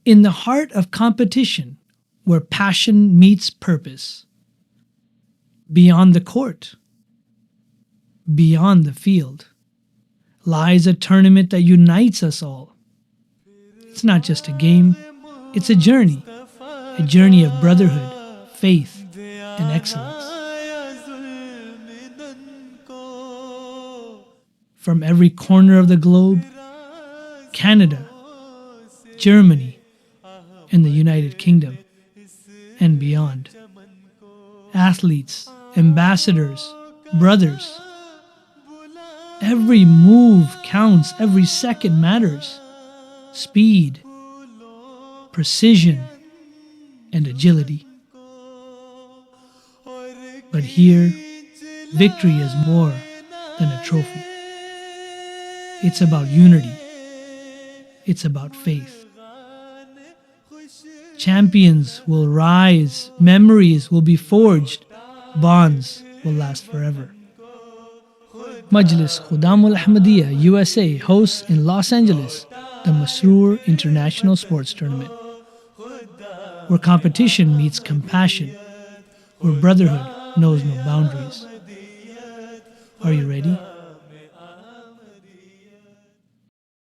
In the heart of competition, where passion meets purpose, beyond the court, beyond the field, lies a tournament that unites us all. It's not just a game, it's a journey of brotherhood, faith, and excellence. From every corner of the globe, Canada, Germany, and the United Kingdom, and beyond. Athletes, ambassadors, brothers. Every move counts, every second matters. Speed, precision, and agility. But here, victory is more than a trophy. It's about unity. It's about faith. Champions will rise, memories will be forged, bonds will last forever. Majlis Khudamul Ahmadiyya USA hosts in Los Angeles the Masroor International Sports Tournament, where competition meets compassion, where brotherhood knows no boundaries. Are you ready?